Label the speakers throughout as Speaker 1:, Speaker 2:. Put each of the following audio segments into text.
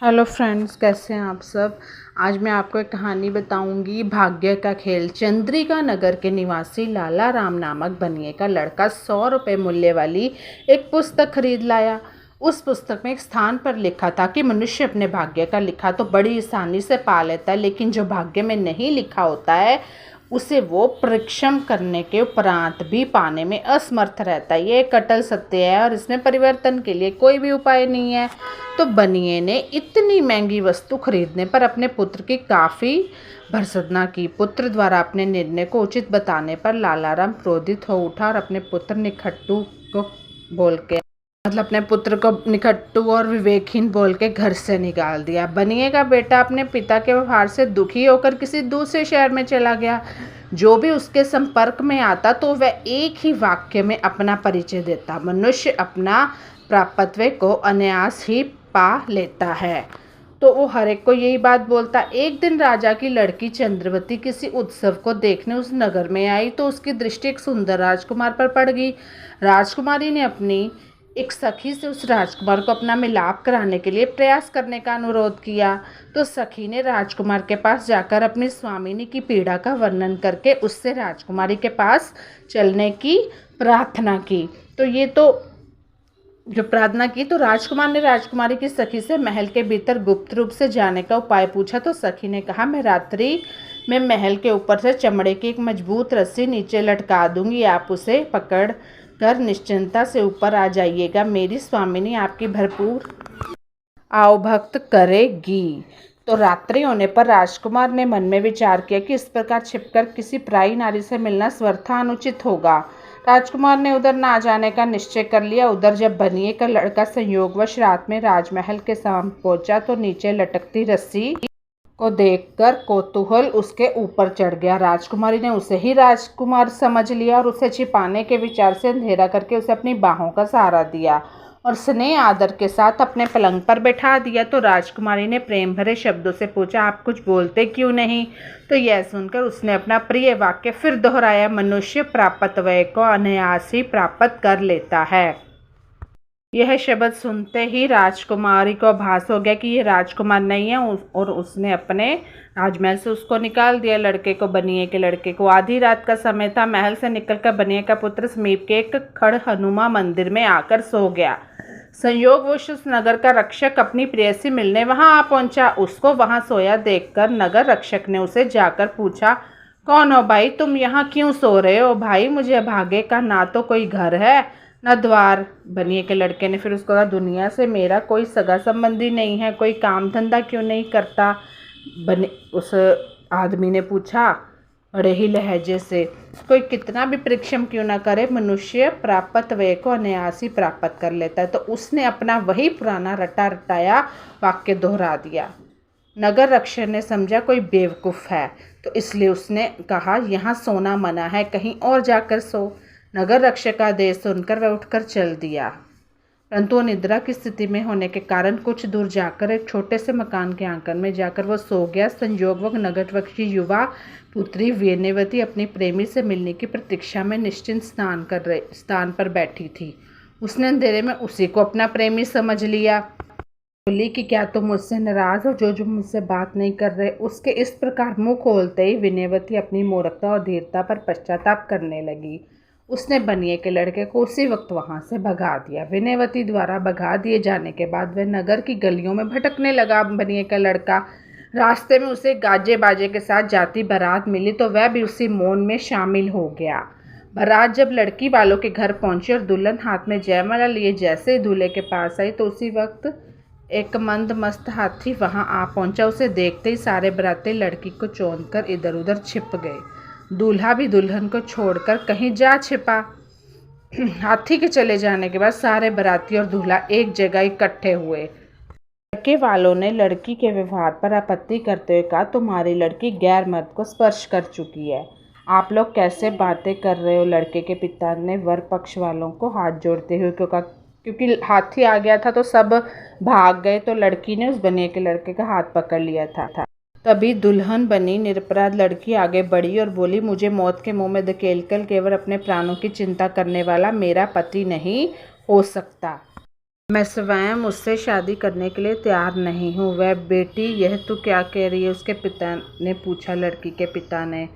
Speaker 1: Hello friends, कैसे हैं आप सब। आज मैं आपको एक कहानी बताऊंगी, भाग्य का खेल। चंद्रिका नगर के निवासी लाला राम नामक बनिए का लड़का 100 रुपये मूल्य वाली एक पुस्तक खरीद लाया। उस पुस्तक में एक स्थान पर लिखा था कि मनुष्य अपने भाग्य का लिखा तो बड़ी आसानी से पा लेता है, लेकिन जो भाग्य में नहीं लिखा होता है उसे वो परिश्रम करने के उपरांत भी पाने में असमर्थ रहता है। ये एक अटल सत्य है और इसमें परिवर्तन के लिए कोई भी उपाय नहीं है। तो बनिए ने इतनी महंगी वस्तु खरीदने पर अपने पुत्र की काफ़ी भर्त्सना की। पुत्र द्वारा अपने निर्णय को उचित बताने पर लालाराम क्रोधित हो उठा और अपने पुत्र निखट्टू को बोल के अपने पुत्र को निखट्टू और विवेकहीन बोल के घर से निकाल दिया। बनिए का बेटा अपने पिता के व्यवहार से दुखी होकर किसी दूसरे शहर में चला गया। जो भी उसके संपर्क में आता तो वह एक ही वाक्य में अपना परिचय देता, मनुष्य अपना प्राप्तव्य को अनायास ही पा लेता है। तो वो हर एक को यही बात बोलता। एक दिन राजा की लड़की चंद्रवती किसी उत्सव को देखने उस नगर में आई तो उसकी दृष्टि एक सुंदर राजकुमार पर पड़ गई। राजकुमारी ने अपनी एक सखी से उस राजकुमार को अपना मिलाप कराने के लिए प्रयास करने का अनुरोध किया। तो सखी ने राजकुमार के पास जाकर अपनी स्वामिनी की पीड़ा का वर्णन करके उससे राजकुमारी के पास चलने की प्रार्थना की। तो राजकुमार ने राजकुमारी की सखी से महल के भीतर गुप्त रूप से जाने का उपाय पूछा। तो सखी ने कहा, मैं रात्रि में महल के ऊपर से चमड़े की एक मजबूत रस्सी नीचे लटका दूंगी, आप उसे पकड़ कर निश्चिंता से ऊपर आ जाइएगा। मेरी स्वामिनी आपकी भरपूर आवभक्त करेगी। तो रात्रि होने पर राजकुमार ने मन में विचार किया कि इस प्रकार छिपकर किसी पराई नारी से मिलना स्वतः अनुचित होगा। राजकुमार ने उधर ना जाने का निश्चय कर लिया। उधर जब बनिए का लड़का संयोगवश रात में राजमहल के सामने पहुंचा तो नीचे लटकती रस्सी को देखकर कौतूहल उसके ऊपर चढ़ गया। राजकुमारी ने उसे ही राजकुमार समझ लिया और उसे छिपाने के विचार से अंधेरा करके उसे अपनी बाहों का सहारा दिया और स्नेह आदर के साथ अपने पलंग पर बैठा दिया। तो राजकुमारी ने प्रेम भरे शब्दों से पूछा, आप कुछ बोलते क्यों नहीं। तो यह सुनकर उसने अपना प्रिय वाक्य फिर दोहराया, मनुष्य प्राप्तव्य को अनायास ही प्राप्त कर लेता है। यह शब्द सुनते ही राजकुमारी को आभास हो गया कि ये राजकुमार नहीं है और उसने अपने राजमहल से उसको निकाल दिया। लड़के को, बनिए के लड़के को आधी रात का समय था। महल से निकलकर बनिए का पुत्र समीप के एक खड़ हनुमा मंदिर में आकर सो गया। संयोगवश उस नगर का रक्षक अपनी प्रेयसी मिलने वहां आ पहुंचा। उसको वहां सोया देखकर नगर रक्षक ने उसे जाकर पूछा, कौन हो भाई, तुम यहाँ क्यों सो रहे हो। भाई, मुझे भागे का ना तो कोई घर है न द्वार। बनिए के लड़के ने फिर उसको कहा, दुनिया से मेरा कोई सगा संबंधी नहीं है, कोई काम धंधा क्यों नहीं करता। उस आदमी ने पूछा बड़े ही लहजे से, कोई कितना भी परिश्रम क्यों ना करे, मनुष्य प्राप्तव्य को अनायास ही प्राप्त कर लेता है। तो उसने अपना वही पुराना रटा रटाया वाक्य दोहरा दिया। नगर रक्षक ने समझा कोई बेवकूफ़ है, तो इसलिए उसने कहा, यहाँ सोना मना है, कहीं और जाकर सो। नगर रक्षक का आदेश सुनकर वह उठकर चल दिया, परंतु निद्रा की स्थिति में होने के कारण कुछ दूर जाकर एक छोटे से मकान के आंगन में जाकर वह सो गया। संयोगवश नगर की युवा पुत्री वेनवती अपनी प्रेमी से मिलने की प्रतीक्षा में निश्चिंत स्थान पर बैठी थी। उसने अंधेरे में उसी को अपना प्रेमी समझ लिया। बोली कि क्या तुम मुझसे नाराज हो जो मुझसे बात नहीं कर रहे। उसके इस प्रकार मुंह खोलते ही वेनवती अपनी मूर्खता और धीरता पर पश्चाताप करने लगी। उसने बनिए के लड़के को उसी वक्त वहां से भगा दिया। वेनवती द्वारा भगा दिए जाने के बाद वह नगर की गलियों में भटकने लगा। बनिए का लड़का, रास्ते में उसे गाजे बाजे के साथ जाती बारात मिली तो वह भी उसी मौन में शामिल हो गया। बारात जब लड़की वालों के घर पहुंची और दुल्हन हाथ में जयमाला लिए जैसे ही दूल्हे के पास आई तो उसी वक्त एक मंद मस्त हाथी वहां आ पहुंचा। उसे देखते ही सारे बाराती लड़की को चौंधकर इधर उधर छिप गए। दूल्हा भी दुल्हन को छोड़कर कहीं जा छिपा। हाथी के चले जाने के बाद सारे बाराती और दूल्हा एक जगह इकट्ठे हुए। लड़के वालों ने लड़की के व्यवहार पर आपत्ति करते हुए कहा, तुम्हारी लड़की गैर मर्द को स्पर्श कर चुकी है, आप लोग कैसे बातें कर रहे हो। लड़के के पिता ने वर पक्ष वालों को हाथ जोड़ते हुए कहा, क्योंकि हाथी आ गया था तो सब भाग गए, तो लड़की ने उस बनिए के लड़के का हाथ पकड़ लिया था। तभी दुल्हन बनी निरपराध लड़की आगे बढ़ी और बोली, मुझे मौत के मुंह में धकेलकर केवल अपने प्राणों की चिंता करने वाला मेरा पति नहीं हो सकता। मैं स्वयं उससे शादी करने के लिए तैयार नहीं हूँ। वह बेटी, यह तू क्या कह रही है? उसके पिता ने पूछा। लड़की के पिता ने।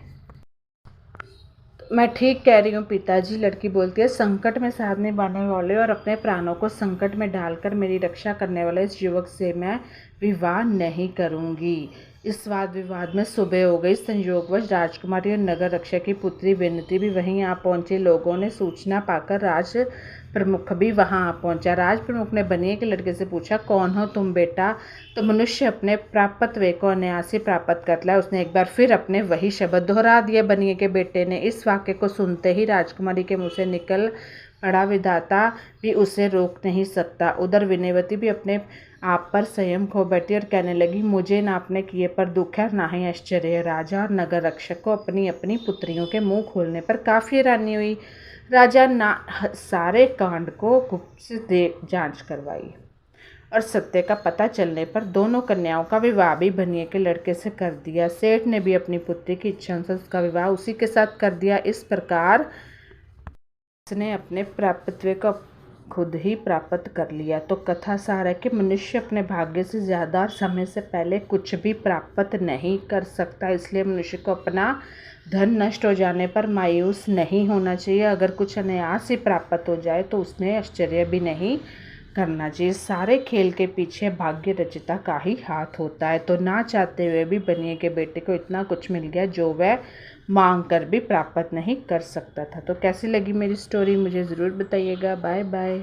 Speaker 1: मैं ठीक कह रही हूँ पिताजी, लड़की बोलती है। संकट में साथ निभाने वाले और अपने प्राणों को संकट में डालकर मेरी रक्षा करने वाले इस युवक से मैं विवाह नहीं करूँगी। इस वाद विवाद में सुबह हो गई। संयोगवश राजकुमारी और नगर रक्षक की पुत्री विनती भी वहीं आ पहुंची। लोगों ने सूचना पाकर राज प्रमुख भी वहां आ पहुंचा। राज प्रमुख ने बनिए के लड़के से पूछा, कौन हो तुम बेटा? तो मनुष्य अपने प्राप्तव्य को अनायास प्राप्त करता है। उसने एक बार फिर अपने वही शब्द दोहरा दिए। बनिए के बेटे ने। इस वाक्य को सुनते ही राजकुमारी के मुंह से निकल पड़ा, विधाता भी उसे रोक नहीं सकता। उधर विनयवती भी अपने आप पर संयम खो बैठी और कहने लगी, मुझे ना अपने किए पर दुख है ना ही आश्चर्य। राजा और नगर रक्षक को अपनी अपनी पुत्रियों के मुंह खोलने पर काफ़ी हैरानी हुई। राजा ना सारे कांड को गुप्त से जांच करवाई और सत्य का पता चलने पर दोनों कन्याओं का विवाह भी बनिए के लड़के से कर दिया। सेठ ने भी अपनी पुत्री की इच्छा अनुसार उसका विवाह उसी के साथ कर दिया। इस प्रकार उसने अपने प्राप्तव्य को खुद ही प्राप्त कर लिया। तो कथा सार है कि मनुष्य अपने भाग्य से ज़्यादा और समय से पहले कुछ भी प्राप्त नहीं कर सकता। इसलिए मनुष्य को अपना धन नष्ट हो जाने पर मायूस नहीं होना चाहिए। अगर कुछ अनायास ही प्राप्त हो जाए तो उसमें आश्चर्य भी नहीं करना चाहिए। सारे खेल के पीछे भाग्य रचिता का ही हाथ होता है। तो ना चाहते हुए भी बनिए के बेटे को इतना कुछ मिल गया जो वह मांग कर भी प्राप्त नहीं कर सकता था। तो कैसी लगी मेरी स्टोरी मुझे ज़रूर बताइएगा। Bye bye.